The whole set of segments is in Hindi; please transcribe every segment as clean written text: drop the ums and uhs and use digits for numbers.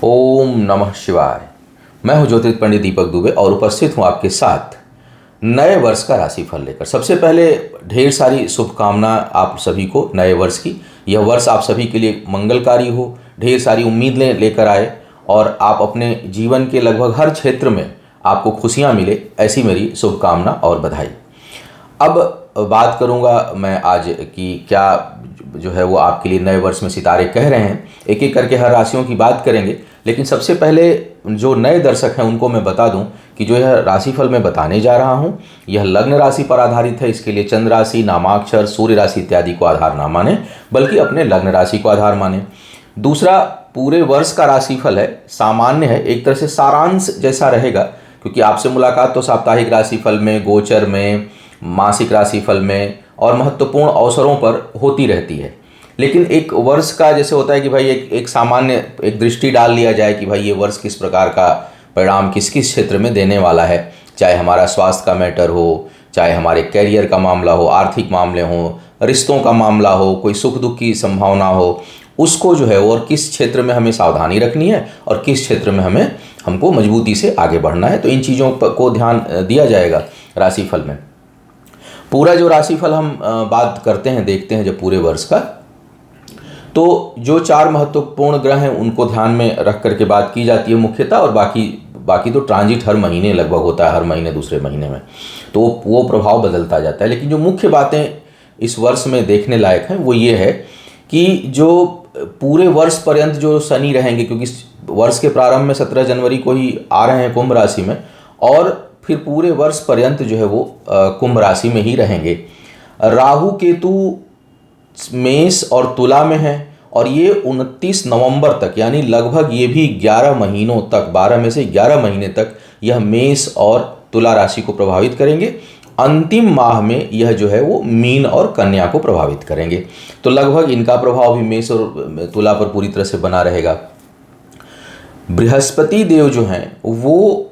ओम नमः शिवाय। मैं हूं ज्योतिष पंडित दीपक दुबे और उपस्थित हूं आपके साथ नए वर्ष का राशिफल लेकर। सबसे पहले ढेर सारी शुभकामना आप सभी को नए वर्ष की। यह वर्ष आप सभी के लिए मंगलकारी हो, ढेर सारी उम्मीदें लेकर आए और आप अपने जीवन के लगभग हर क्षेत्र में आपको खुशियां मिले, ऐसी मेरी शुभकामना और बधाई। अब बात करूंगा मैं आज कि क्या जो है वो आपके लिए नए वर्ष में सितारे कह रहे हैं। एक एक करके हर राशियों की बात करेंगे, लेकिन सबसे पहले जो नए दर्शक हैं उनको मैं बता दूं कि जो यह राशिफल मैं बताने जा रहा हूं यह लग्न राशि पर आधारित है। इसके लिए चंद्र राशि, नामाक्षर, सूर्य राशि इत्यादि को आधार ना माने, बल्कि अपने लग्न राशि को आधार माने। दूसरा, पूरे वर्ष का राशिफल है, सामान्य है, एक तरह से सारांश जैसा रहेगा, क्योंकि आपसे मुलाकात तो साप्ताहिक राशिफल में, गोचर में, मासिक राशिफल में और महत्वपूर्ण अवसरों पर होती रहती है। लेकिन एक वर्ष का जैसे होता है कि भाई एक सामान्य एक दृष्टि डाल लिया जाए कि भाई ये वर्ष किस प्रकार का परिणाम किस किस क्षेत्र में देने वाला है, चाहे हमारा स्वास्थ्य का मैटर हो, चाहे हमारे कैरियर का मामला हो, आर्थिक मामले हो, रिश्तों का मामला हो, कोई सुख दुख की संभावना हो, उसको जो है और किस क्षेत्र में हमें सावधानी रखनी है और किस क्षेत्र में हमको मजबूती से आगे बढ़ना है, तो इन चीज़ों को ध्यान दिया जाएगा राशिफल में। पूरा जो राशिफल हम बात करते हैं, देखते हैं जब पूरे वर्ष का, तो जो 4 महत्वपूर्ण ग्रह हैं उनको ध्यान में रख करके बात की जाती है मुख्यतः, और बाकी तो ट्रांजिट हर महीने लगभग होता है, हर महीने दूसरे महीने में, तो वो प्रभाव बदलता जाता है। लेकिन जो मुख्य बातें इस वर्ष में देखने लायक हैं वो ये है कि जो पूरे वर्ष पर्यंत जो शनि रहेंगे, क्योंकि वर्ष के प्रारंभ में 17 जनवरी को ही आ रहे हैं कुंभ राशि में, और फिर पूरे वर्ष पर्यंत जो है वो कुंभ राशि में ही रहेंगे। राहु केतु मेष और तुला में है, और ये 29 नवंबर तक, यानी लगभग ये भी 11 महीनों तक, 12 में से 11 महीने तक यह मेष और तुला राशि को प्रभावित करेंगे। अंतिम माह में यह जो है वो मीन और कन्या को प्रभावित करेंगे, तो लगभग इनका प्रभाव भी मेष और तुला पर पूरी तरह से बना रहेगा। बृहस्पति देव जो हैं वो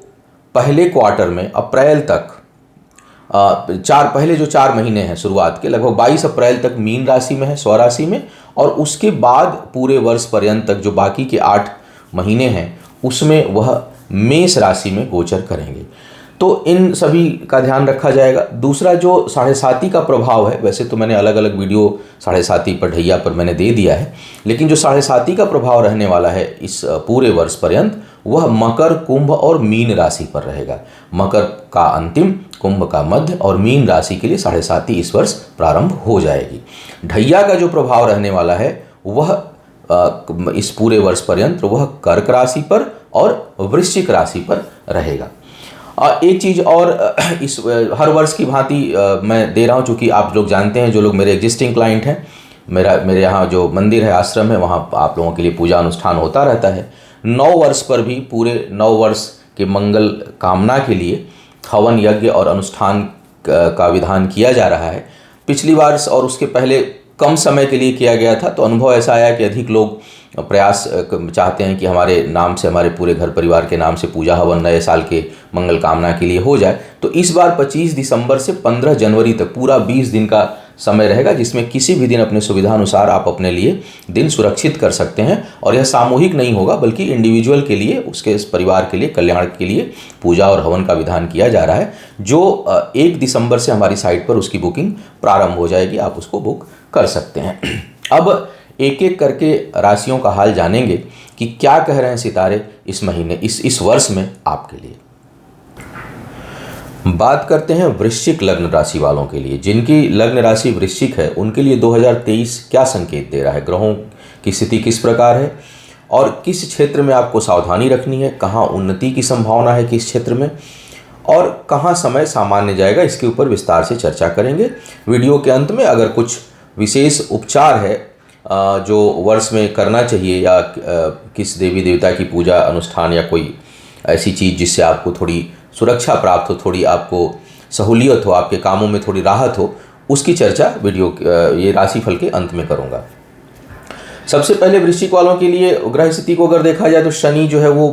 पहले क्वार्टर में अप्रैल तक पहले जो 4 महीने हैं शुरुआत के, लगभग 22 अप्रैल तक मीन राशि में है, स्वराशि में, और उसके बाद पूरे वर्ष पर्यंत तक जो बाकी के 8 महीने हैं उसमें वह मेष राशि में गोचर करेंगे। तो इन सभी का ध्यान रखा जाएगा। दूसरा, जो 7.5 का प्रभाव है, वैसे तो मैंने अलग अलग वीडियो 7.5 पर ढैया पर मैंने दे दिया है, लेकिन जो 7.5 का प्रभाव रहने वाला है इस पूरे वर्ष पर्यंत, वह मकर, कुंभ और मीन राशि पर रहेगा। मकर का अंतिम, कुंभ का मध्य और मीन राशि के लिए 7.5 इस वर्ष प्रारंभ हो जाएगी। ढैया का जो प्रभाव रहने वाला है वह इस पूरे वर्ष पर्यंत वह कर्क राशि पर और वृश्चिक राशि पर रहेगा। एक चीज़ और, इस हर वर्ष की भांति मैं दे रहा हूँ, चूँकि आप लोग जानते हैं, जो लोग मेरे एग्जिस्टिंग क्लाइंट हैं, मेरे यहाँ जो मंदिर है, आश्रम है, वहाँ आप लोगों के लिए पूजा अनुष्ठान होता रहता है। 9 वर्ष पर भी पूरे 9 वर्ष के मंगल कामना के लिए हवन यज्ञ और अनुष्ठान का विधान किया जा रहा है। पिछली बार और उसके पहले कम समय के लिए किया गया था, तो अनुभव ऐसा आया कि अधिक लोग प्रयास चाहते हैं कि हमारे नाम से, हमारे पूरे घर परिवार के नाम से पूजा हवन नए साल के मंगल कामना के लिए हो जाए। तो इस बार 25 दिसंबर से 15 जनवरी तक पूरा 20 दिन का समय रहेगा, जिसमें किसी भी दिन अपने सुविधा अनुसार आप अपने लिए दिन सुरक्षित कर सकते हैं, और यह सामूहिक नहीं होगा बल्कि इंडिविजुअल के लिए, उसके परिवार के लिए, कल्याण के लिए पूजा और हवन का विधान किया जा रहा है। जो 1 दिसंबर से हमारी साइट पर उसकी बुकिंग प्रारंभ हो जाएगी, आप उसको बुक कर सकते हैं। अब एक एक करके राशियों का हाल जानेंगे कि क्या कह रहे हैं सितारे इस महीने, इस वर्ष में आपके लिए। बात करते हैं वृश्चिक लग्न राशि वालों के लिए। जिनकी लग्न राशि वृश्चिक है उनके लिए 2023 क्या संकेत दे रहा है, ग्रहों की स्थिति किस प्रकार है और किस क्षेत्र में आपको सावधानी रखनी है, कहाँ उन्नति की संभावना है किस क्षेत्र में, और कहाँ समय सामान्य जाएगा, इसके ऊपर विस्तार से चर्चा करेंगे। वीडियो के अंत में अगर कुछ विशेष उपचार है जो वर्ष में करना चाहिए, या किस देवी देवता की पूजा अनुष्ठान या कोई ऐसी चीज़ जिससे आपको थोड़ी सुरक्षा प्राप्त हो, थोड़ी आपको सहूलियत हो, आपके कामों में थोड़ी राहत हो, उसकी चर्चा वीडियो ये राशिफल के अंत में करूँगा। सबसे पहले वृश्चिक वालों के लिए ग्रह स्थिति को अगर देखा जाए तो शनि जो है वो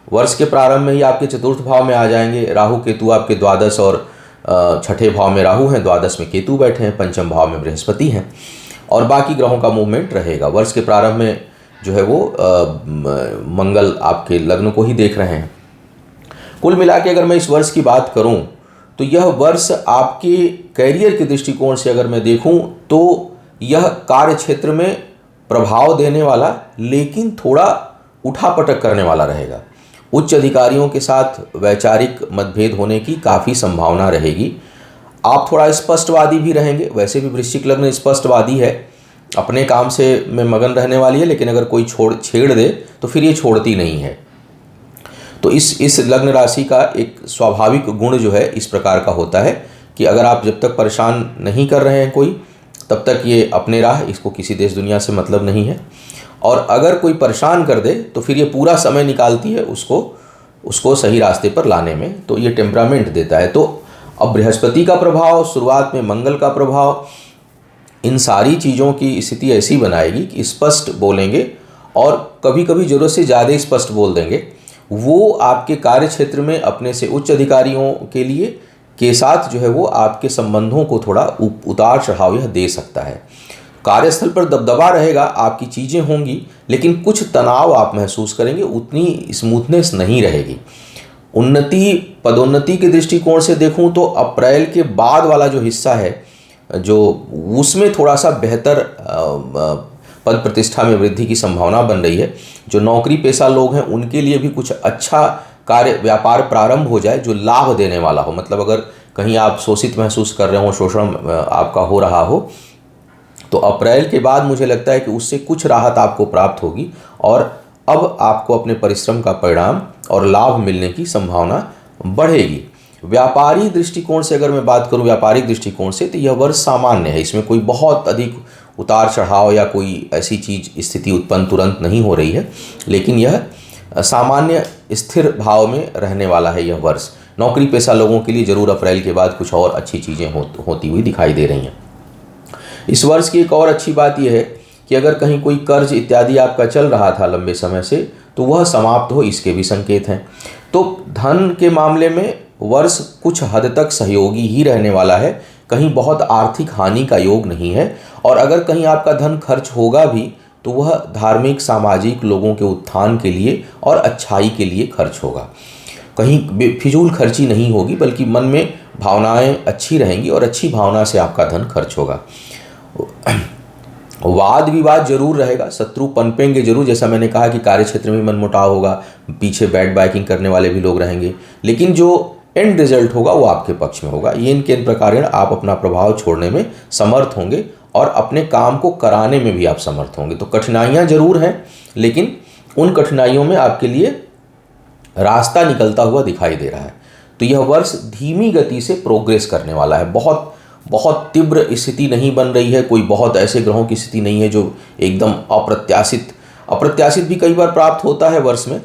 वर्ष के प्रारंभ में ही आपके 4th भाव में आ जाएंगे। राहु केतु आपके द्वादश और 6ठे भाव में राहु हैं, द्वादश में केतु बैठे हैं, पंचम भाव में बृहस्पति हैं, और बाकी ग्रहों का मूवमेंट रहेगा। वर्ष के प्रारंभ में जो है वो मंगल आपके लग्न को ही देख रहे हैं। कुल मिला के अगर मैं इस वर्ष की बात करूं तो यह वर्ष आपके कैरियर के दृष्टिकोण से अगर मैं देखूं तो यह कार्य क्षेत्र में प्रभाव देने वाला लेकिन थोड़ा उठापटक करने वाला रहेगा। उच्च अधिकारियों के साथ वैचारिक मतभेद होने की काफ़ी संभावना रहेगी। आप थोड़ा स्पष्टवादी भी रहेंगे, वैसे भी वृश्चिक लग्न स्पष्टवादी है, अपने काम से में मगन रहने वाली है, लेकिन अगर कोई छेड़ दे तो फिर ये छोड़ती नहीं है। तो इस लग्न राशि का एक स्वाभाविक गुण जो है इस प्रकार का होता है कि अगर आप जब तक परेशान नहीं कर रहे हैं कोई, तब तक ये अपने राह, इसको किसी देश दुनिया से मतलब नहीं है। और अगर कोई परेशान कर दे तो फिर ये पूरा समय निकालती है उसको सही रास्ते पर लाने में, तो ये टेम्परामेंट देता है। तो अब बृहस्पति का प्रभाव, शुरुआत में मंगल का प्रभाव, इन सारी चीज़ों की स्थिति ऐसी बनाएगी कि स्पष्ट बोलेंगे और कभी कभी ज़रूरत से ज़्यादा स्पष्ट बोल देंगे। वो आपके कार्य क्षेत्र में अपने से उच्च अधिकारियों के साथ जो है वो आपके संबंधों को थोड़ा उतार चढ़ाव यह दे सकता है। कार्यस्थल पर दबदबा रहेगा, आपकी चीज़ें होंगी, लेकिन कुछ तनाव आप महसूस करेंगे, उतनी स्मूथनेस नहीं रहेगी। पदोन्नति के दृष्टिकोण से देखूं तो अप्रैल के बाद वाला जो हिस्सा है, जो उसमें थोड़ा सा बेहतर पद प्रतिष्ठा में वृद्धि की संभावना बन रही है। जो नौकरी पेशा लोग हैं उनके लिए भी कुछ अच्छा कार्य व्यापार प्रारंभ हो जाए जो लाभ देने वाला हो। मतलब अगर कहीं आप शोषित महसूस कर रहे हो, शोषण आपका हो रहा हो, तो अप्रैल के बाद मुझे लगता है कि उससे कुछ राहत आपको प्राप्त होगी और अब आपको अपने परिश्रम का परिणाम और लाभ मिलने की संभावना बढ़ेगी। व्यापारिक दृष्टिकोण से अगर मैं बात करूं, व्यापारिक दृष्टिकोण से, तो यह वर्ष सामान्य है। इसमें कोई बहुत अधिक उतार चढ़ाव या कोई ऐसी चीज स्थिति उत्पन्न तुरंत नहीं हो रही है, लेकिन यह सामान्य स्थिर भाव में रहने वाला है यह वर्ष। नौकरी पेशा लोगों के लिए जरूर अप्रैल के बाद कुछ और अच्छी चीज़ें होती हुई दिखाई दे रही हैं। इस वर्ष की एक और अच्छी बात यह है कि अगर कहीं कोई कर्ज इत्यादि आपका चल रहा था लंबे समय से, तो वह समाप्त हो, इसके भी संकेत हैं। तो धन के मामले में वर्ष कुछ हद तक सहयोगी ही रहने वाला है, कहीं बहुत आर्थिक हानि का योग नहीं है। और अगर कहीं आपका धन खर्च होगा भी तो वह धार्मिक सामाजिक लोगों के उत्थान के लिए और अच्छाई के लिए खर्च होगा। कहीं फिजूल खर्ची नहीं होगी, बल्कि मन में भावनाएं अच्छी रहेंगी और अच्छी भावना से आपका धन खर्च होगा। वाद विवाद जरूर रहेगा, शत्रु पनपेंगे जरूर, जैसा मैंने कहा कि कार्य क्षेत्र में मनमुटाव होगा, पीछे बैक बाइकिंग करने वाले भी लोग रहेंगे, लेकिन जो एंड रिजल्ट होगा वो आपके पक्ष में होगा। ये इनके प्रकार आप अपना प्रभाव छोड़ने में समर्थ होंगे और अपने काम को कराने में भी आप समर्थ होंगे। तो कठिनाइयां जरूर हैं, लेकिन उन कठिनाइयों में आपके लिए रास्ता निकलता हुआ दिखाई दे रहा है। तो यह वर्ष धीमी गति से प्रोग्रेस करने वाला है। बहुत बहुत तीव्र स्थिति नहीं बन रही है, कोई बहुत ऐसे ग्रहों की स्थिति नहीं है जो एकदम अप्रत्याशित भी कई बार प्राप्त होता है वर्ष में,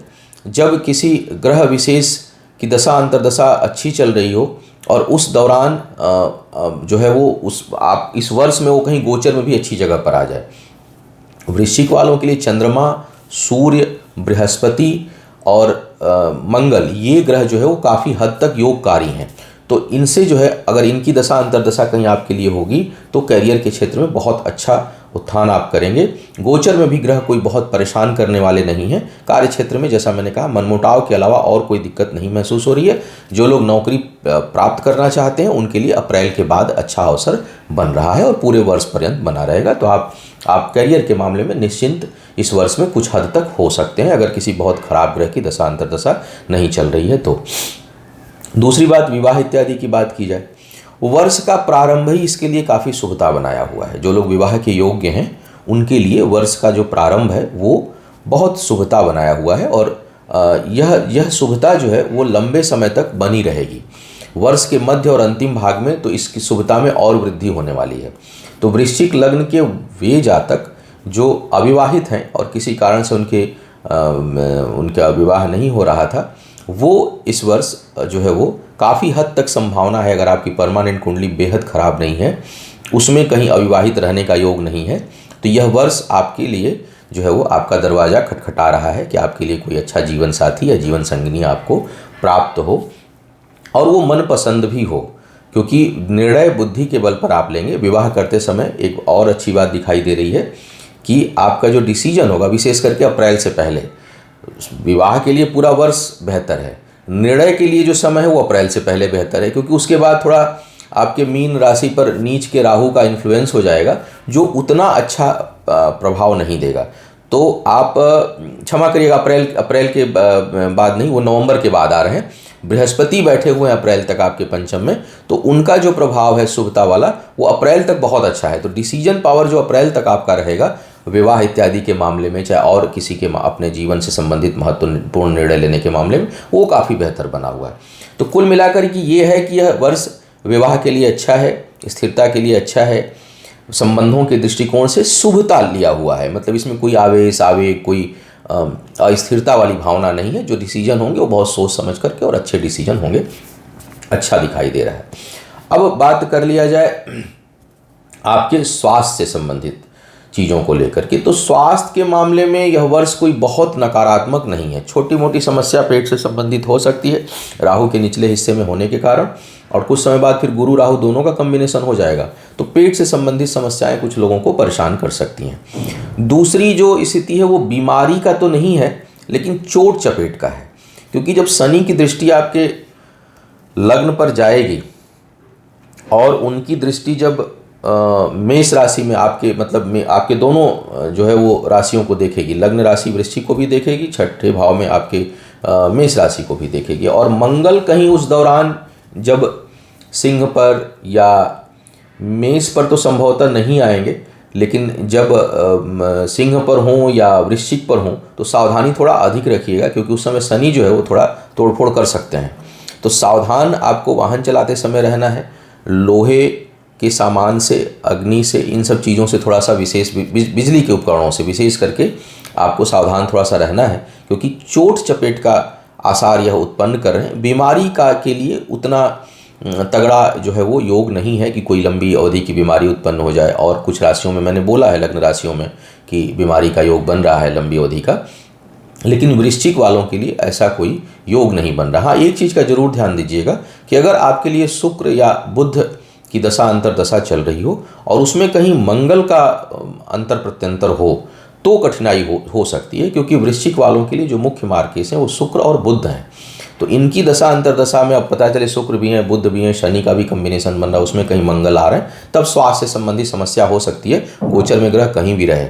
जब किसी ग्रह विशेष की दशा अंतर्दशा अच्छी चल रही हो और उस दौरान जो है वो आप इस वर्ष में वो कहीं गोचर में भी अच्छी जगह पर आ जाए। वृश्चिक वालों के लिए चंद्रमा, सूर्य, बृहस्पति और मंगल, ये ग्रह जो है वो काफ़ी हद तक योगकारी हैं। तो इनसे जो है अगर इनकी दशा अंतर्दशा कहीं आपके लिए होगी तो करियर के क्षेत्र में बहुत अच्छा उत्थान आप करेंगे। गोचर में भी ग्रह कोई बहुत परेशान करने वाले नहीं हैं। कार्य क्षेत्र में जैसा मैंने कहा मनमुटाव के अलावा और कोई दिक्कत नहीं महसूस हो रही है। जो लोग नौकरी प्राप्त करना चाहते हैं उनके लिए अप्रैल के बाद अच्छा अवसर बन रहा है और पूरे वर्ष पर्यंत बना रहेगा। तो आप करियर के मामले में निश्चिंत इस वर्ष में कुछ हद तक हो सकते हैं, अगर किसी बहुत खराब ग्रह की दशा अंतर्दशा नहीं चल रही है तो। दूसरी बात, विवाह इत्यादि की बात की जाए, वर्ष का प्रारंभ ही इसके लिए काफ़ी शुभता बनाया हुआ है। जो लोग विवाह के योग्य हैं उनके लिए वर्ष का जो प्रारंभ है वो बहुत शुभता बनाया हुआ है और यह शुभता जो है वो लंबे समय तक बनी रहेगी। वर्ष के मध्य और अंतिम भाग में तो इसकी शुभता में और वृद्धि होने वाली है। तो वृश्चिक लग्न के वे जातक जो अविवाहित हैं और किसी कारण से उनका विवाह नहीं हो रहा था, वो इस वर्ष जो है वो काफ़ी हद तक संभावना है, अगर आपकी परमानेंट कुंडली बेहद खराब नहीं है, उसमें कहीं अविवाहित रहने का योग नहीं है, तो यह वर्ष आपके लिए जो है वो आपका दरवाज़ा खटखटा रहा है कि आपके लिए कोई अच्छा जीवन साथी या जीवन संगिनी आपको प्राप्त हो और वो मनपसंद भी हो, क्योंकि निर्णय बुद्धि के बल पर आप लेंगे। विवाह करते समय एक और अच्छी बात दिखाई दे रही है कि आपका जो डिसीजन होगा, विशेष करके अप्रैल से पहले, विवाह के लिए पूरा वर्ष बेहतर है। निर्णय के लिए जो समय है वो अप्रैल से पहले बेहतर है, क्योंकि उसके बाद थोड़ा आपके मीन राशि पर नीच के राहु का इन्फ्लुएंस हो जाएगा, जो उतना अच्छा प्रभाव नहीं देगा। तो आप क्षमा करिएगा, अप्रैल के बाद नहीं, वो नवंबर के बाद आ रहे हैं। बृहस्पति बैठे हुए हैं अप्रैल तक आपके पंचम में, तो उनका जो प्रभाव है शुभता वाला, वो अप्रैल तक बहुत अच्छा है। तो डिसीजन पावर जो अप्रैल तक आपका रहेगा विवाह इत्यादि के मामले में, चाहे और किसी के अपने जीवन से संबंधित महत्वपूर्ण निर्णय लेने के मामले में, वो काफ़ी बेहतर बना हुआ है। तो कुल मिलाकर कि ये है कि यह वर्ष विवाह के लिए अच्छा है, स्थिरता के लिए अच्छा है, संबंधों के दृष्टिकोण से शुभता लिया हुआ है। मतलब इसमें कोई आवेश, आवेग, कोई अस्थिरता वाली भावना नहीं है। जो डिसीजन होंगे वो बहुत सोच समझ करके और अच्छे डिसीजन होंगे, अच्छा दिखाई दे रहा है। अब बात कर लिया जाए आपके स्वास्थ्य से संबंधित चीज़ों को लेकर के। तो स्वास्थ्य के मामले में यह वर्ष कोई बहुत नकारात्मक नहीं है। छोटी मोटी समस्या पेट से संबंधित हो सकती है, राहु के निचले हिस्से में होने के कारण, और कुछ समय बाद फिर गुरु राहु दोनों का कॉम्बिनेशन हो जाएगा, तो पेट से संबंधित समस्याएं कुछ लोगों को परेशान कर सकती हैं। दूसरी जो स्थिति है वो बीमारी का तो नहीं है, लेकिन चोट चपेट का है, क्योंकि जब शनि की दृष्टि आपके लग्न पर जाएगी और उनकी दृष्टि जब मेष राशि में आपके, मतलब में आपके दोनों जो है वो राशियों को देखेगी, लग्न राशि वृश्चिक को भी देखेगी, छठे भाव में आपके मेष राशि को भी देखेगी, और मंगल कहीं उस दौरान जब सिंह पर या मेष पर तो संभवतः नहीं आएंगे, लेकिन जब सिंह पर हों या वृश्चिक पर हों तो सावधानी थोड़ा अधिक रखिएगा, क्योंकि उस समय शनि जो है वो थोड़ा तोड़फोड़ कर सकते हैं। तो सावधान आपको वाहन चलाते समय रहना है। लोहे के सामान से, अग्नि से, इन सब चीज़ों से थोड़ा सा विशेष, बिजली के उपकरणों से विशेष करके आपको सावधान थोड़ा सा रहना है, क्योंकि चोट चपेट का आसार यह उत्पन्न कर रहे हैं। बीमारी का के लिए उतना तगड़ा जो है वो योग नहीं है कि कोई लंबी अवधि की बीमारी उत्पन्न हो जाए, और कुछ राशियों में मैंने बोला है, लग्न राशियों में, कि बीमारी का योग बन रहा है लंबी अवधि का, लेकिन वृश्चिक वालों के लिए ऐसा कोई योग नहीं बन रहा। हाँ, एक चीज़ का जरूर ध्यान दीजिएगा कि अगर आपके लिए शुक्र या बुध की दशा अंतर दशा चल रही हो और उसमें कहीं मंगल का अंतर प्रत्यंतर हो, तो कठिनाई हो सकती है, क्योंकि वृश्चिक वालों के लिए जो मुख्य मार्केस हैं वो शुक्र और बुध हैं। तो इनकी दशा अंतर दशा में अब पता चले शुक्र भी हैं, बुध भी हैं, शनि का भी कॉम्बिनेशन बन रहा है, उसमें कहीं मंगल आ रहे हैं, तब स्वास्थ्य से संबंधी समस्या हो सकती है, गोचर में ग्रह कहीं भी रहे।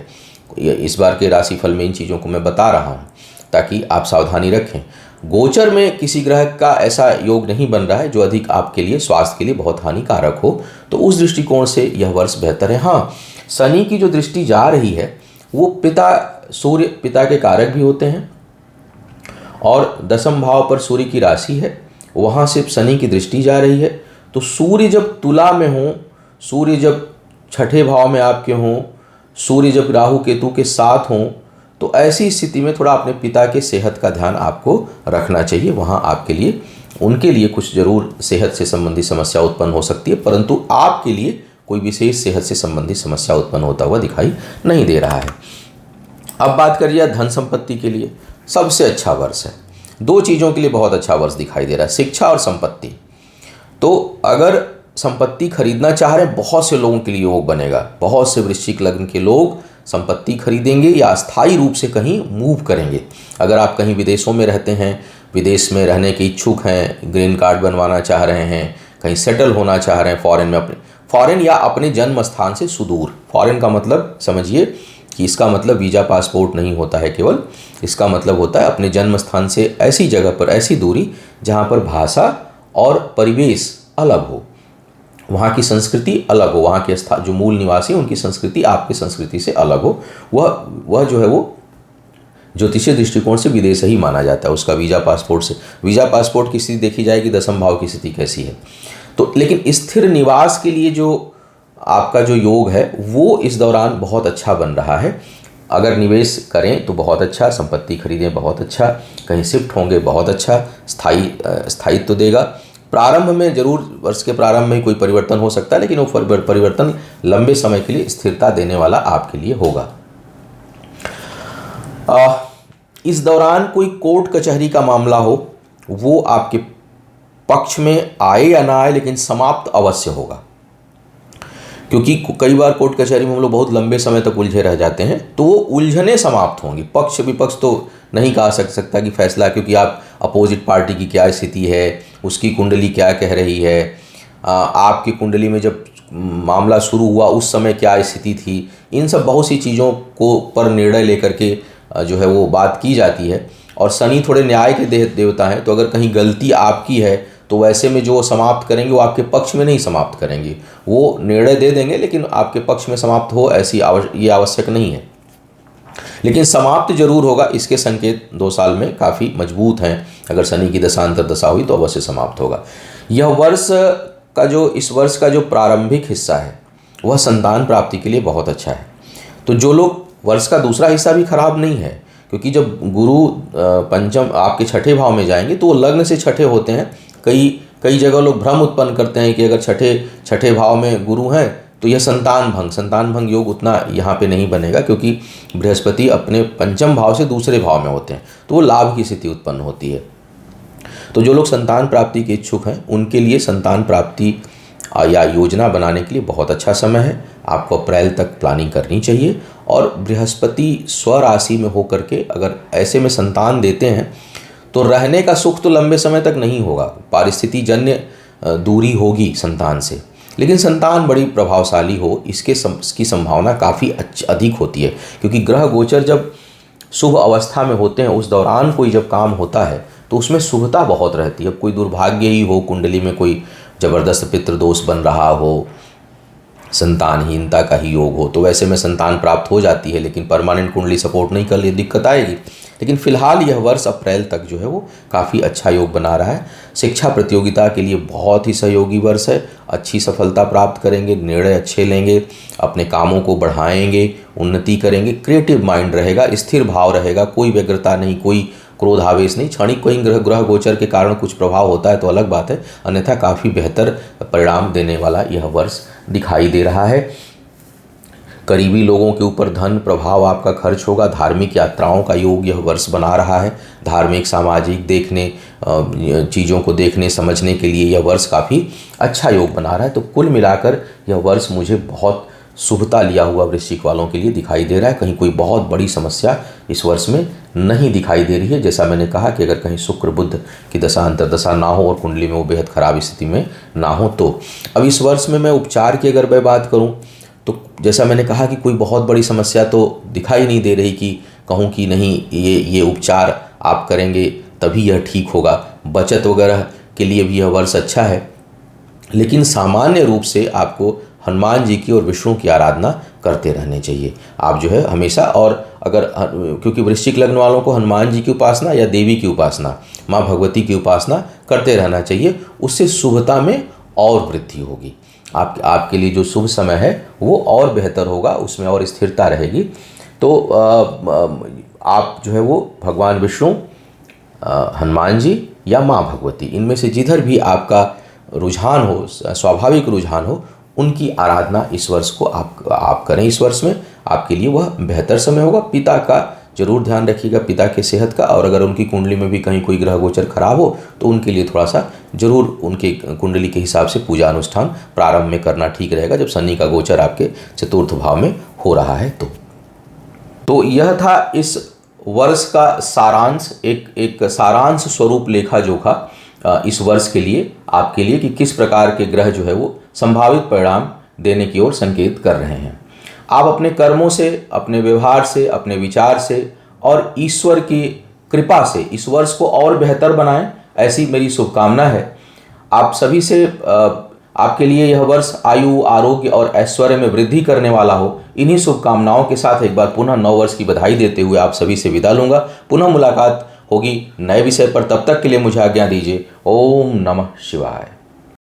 इस बार के राशिफल में इन चीज़ों को मैं बता रहा हूँ ताकि आप सावधानी रखें। गोचर में किसी ग्रह का ऐसा योग नहीं बन रहा है जो अधिक आपके लिए, स्वास्थ्य के लिए बहुत हानिकारक हो, तो उस दृष्टिकोण से यह वर्ष बेहतर है। हाँ, शनि की जो दृष्टि जा रही है वो पिता, सूर्य पिता के कारक भी होते हैं, और दसम भाव पर सूर्य की राशि है, वहाँ से शनि की दृष्टि जा रही है। तो सूर्य जब तुला में हो, सूर्य जब छठे भाव में आपके हों, सूर्य जब राहु केतु के साथ हों, तो ऐसी स्थिति में थोड़ा अपने पिता के सेहत का ध्यान आपको रखना चाहिए। वहाँ आपके लिए, उनके लिए कुछ जरूर सेहत से संबंधित समस्या उत्पन्न हो सकती है, परंतु आपके लिए कोई विशेष सेहत से संबंधित समस्या उत्पन्न होता हुआ दिखाई नहीं दे रहा है। अब बात करिए धन संपत्ति के लिए, सबसे अच्छा वर्ष है। दो चीज़ों के लिए बहुत अच्छा वर्ष दिखाई दे रहा है, शिक्षा और संपत्ति। तो अगर संपत्ति खरीदना चाह रहे हैं, बहुत से लोगों के लिए योग बनेगा। बहुत से वृश्चिक लग्न के लोग संपत्ति खरीदेंगे या अस्थायी रूप से कहीं मूव करेंगे। अगर आप कहीं विदेशों में रहते हैं, विदेश में रहने के इच्छुक हैं, ग्रीन कार्ड बनवाना चाह रहे हैं, कहीं सेटल होना चाह रहे हैं फॉरेन में, फॉरेन या अपने जन्म स्थान से सुदूर। फॉरेन का मतलब समझिए कि इसका मतलब वीज़ा पासपोर्ट नहीं होता है केवल, इसका मतलब होता है अपने जन्म स्थान से ऐसी जगह पर, ऐसी दूरी जहाँ पर भाषा और परिवेश अलग हो, वहाँ की संस्कृति अलग हो, वहाँ के जो मूल निवासी उनकी संस्कृति आपकी संस्कृति से अलग हो, वह जो है वो ज्योतिषीय दृष्टिकोण से विदेश ही माना जाता है उसका। वीज़ा पासपोर्ट से, वीज़ा पासपोर्ट की स्थिति देखी जाएगी, दसम भाव की स्थिति कैसी है। तो लेकिन स्थिर निवास के लिए जो आपका जो योग है वो इस दौरान बहुत अच्छा बन रहा है। अगर निवेश करें तो बहुत अच्छा, संपत्ति खरीदें बहुत अच्छा, कहीं शिफ्ट होंगे बहुत अच्छा, स्थायित्व देगा। प्रारंभ में जरूर, वर्ष के प्रारंभ में कोई परिवर्तन हो सकता है, लेकिन वो परिवर्तन लंबे समय के लिए स्थिरता देने वाला आपके लिए होगा। इस दौरान कोई कोर्ट कचहरी का मामला हो, वो आपके पक्ष में आए या ना आए, लेकिन समाप्त अवश्य होगा, क्योंकि कई बार कोर्ट कचहरी में हम लोग बहुत लंबे समय तक उलझे रह जाते हैं, तो वो उलझने समाप्त होंगी। पक्ष विपक्ष तो नहीं कहा सकता कि फैसला, क्योंकि आप अपोजिट पार्टी की क्या स्थिति है, उसकी कुंडली क्या कह रही है, आपकी कुंडली में जब मामला शुरू हुआ उस समय क्या स्थिति थी, इन सब बहुत सी चीज़ों को पर निर्णय लेकर के जो है वो बात की जाती है। और शनि थोड़े न्याय के देवता हैं, तो अगर कहीं गलती आपकी है तो वैसे में जो समाप्त करेंगे वो आपके पक्ष में नहीं समाप्त करेंगे, वो निर्णय दे देंगे लेकिन आपके पक्ष में समाप्त हो ऐसी ये आवश्यक नहीं है। लेकिन समाप्त जरूर होगा, इसके संकेत 2 साल में काफ़ी मजबूत हैं। अगर शनि की दशा अंतर्दशा हुई तो अवश्य समाप्त होगा। यह वर्ष का इस वर्ष का जो प्रारंभिक हिस्सा है वह संतान प्राप्ति के लिए बहुत अच्छा है। तो जो लोग, वर्ष का दूसरा हिस्सा भी खराब नहीं है, क्योंकि जब गुरु पंचम आपके छठे भाव में जाएंगे तो वो लग्न से छठे होते हैं। कई जगह लोग भ्रम उत्पन्न करते हैं कि अगर छठे भाव में गुरु हैं तो यह संतान भंग योग उतना यहाँ पे नहीं बनेगा, क्योंकि बृहस्पति अपने पंचम भाव से दूसरे भाव में होते हैं, तो वो लाभ की स्थिति उत्पन्न होती है। तो जो लोग संतान प्राप्ति के इच्छुक हैं उनके लिए संतान प्राप्ति या योजना बनाने के लिए बहुत अच्छा समय है। आपको अप्रैल तक प्लानिंग करनी चाहिए। और बृहस्पति स्वराशि में होकर के अगर ऐसे में संतान देते हैं तो रहने का सुख तो लंबे समय तक नहीं होगा, पारिस्थिति जन्य दूरी होगी संतान से, लेकिन संतान बड़ी प्रभावशाली हो इसकी संभावना काफ़ी अधिक होती है। क्योंकि ग्रह गोचर जब शुभ अवस्था में होते हैं उस दौरान कोई जब काम होता है तो उसमें शुभता बहुत रहती है। अब कोई दुर्भाग्य ही हो, कुंडली में कोई जबरदस्त पितृदोष बन रहा हो, संतानहीनता का ही योग हो, तो वैसे में संतान प्राप्त हो जाती है, लेकिन परमानेंट कुंडली सपोर्ट नहीं कर ले, दिक्कत आएगी। लेकिन फिलहाल यह वर्ष अप्रैल तक जो है वो काफ़ी अच्छा योग बना रहा है। शिक्षा प्रतियोगिता के लिए बहुत ही सहयोगी वर्ष है। अच्छी सफलता प्राप्त करेंगे, निर्णय अच्छे लेंगे, अपने कामों को बढ़ाएंगे, उन्नति करेंगे, क्रिएटिव माइंड रहेगा, स्थिर भाव रहेगा, कोई व्यग्रता नहीं, कोई क्रोधावेश नहीं। क्षणिक कोई ग्रह गोचर के कारण कुछ प्रभाव होता है तो अलग बात है, अन्यथा काफ़ी बेहतर परिणाम देने वाला यह वर्ष दिखाई दे रहा है। करीबी लोगों के ऊपर धन प्रभाव आपका खर्च होगा। धार्मिक यात्राओं का योग यह वर्ष बना रहा है। धार्मिक सामाजिक चीज़ों को देखने समझने के लिए यह वर्ष काफ़ी अच्छा योग बना रहा है। तो कुल मिलाकर यह वर्ष मुझे बहुत शुभता लिया हुआ वृश्चिक वालों के लिए दिखाई दे रहा है। कहीं कोई बहुत बड़ी समस्या इस वर्ष में नहीं दिखाई दे रही है। जैसा मैंने कहा कि अगर कहीं शुक्र बुध की दशा अंतर्दशा ना हो और कुंडली में वो बेहद खराब स्थिति में ना हो तो। अब इस वर्ष में मैं उपचार की अगर मैं बात करूं तो जैसा मैंने कहा कि कोई बहुत बड़ी समस्या तो दिखाई नहीं दे रही कि कहूं कि नहीं ये उपचार आप करेंगे तभी यह ठीक होगा। बचत वगैरह के लिए भी यह वर्ष अच्छा है, लेकिन सामान्य रूप से आपको हनुमान जी की और विष्णु की आराधना करते रहने चाहिए। आप जो है हमेशा, और अगर क्योंकि वृश्चिक लग्न वालों को हनुमान जी की उपासना या देवी की उपासना, माँ भगवती की उपासना करते रहना चाहिए। उससे शुभता में और वृद्धि होगी। आपके लिए जो शुभ समय है वो और बेहतर होगा, उसमें और स्थिरता रहेगी। तो आप जो है वो भगवान विष्णु, हनुमान जी या माँ भगवती, इनमें से जिधर भी आपका रुझान हो, स्वाभाविक रुझान हो, उनकी आराधना इस वर्ष को आप करें। इस वर्ष में आपके लिए वह बेहतर समय होगा। पिता का जरूर ध्यान रखिएगा, पिता के सेहत का, और अगर उनकी कुंडली में भी कहीं कोई ग्रह गोचर खराब हो तो उनके लिए थोड़ा सा जरूर उनके कुंडली के हिसाब से पूजा अनुष्ठान प्रारंभ में करना ठीक रहेगा, जब शनि का गोचर आपके चतुर्थ भाव में हो रहा है तो यह था इस वर्ष का सारांश, एक सारांश स्वरूप लेखा जोखा इस वर्ष के लिए, आपके लिए, कि किस प्रकार के ग्रह जो है वो संभावित परिणाम देने की ओर संकेत कर रहे हैं। आप अपने कर्मों से, अपने व्यवहार से, अपने विचार से और ईश्वर की कृपा से इस वर्ष को और बेहतर बनाएं, ऐसी मेरी शुभकामना है। आप सभी से आपके लिए यह वर्ष आयु, आरोग्य और ऐश्वर्य में वृद्धि करने वाला हो। इन्हीं शुभकामनाओं के साथ एक बार पुनः नव वर्ष की बधाई देते हुए आप सभी से विदा लूंगा। पुनः मुलाकात होगी नए विषय पर, तब तक के लिए मुझे आज्ञा दीजिए। ओम नमः शिवाय।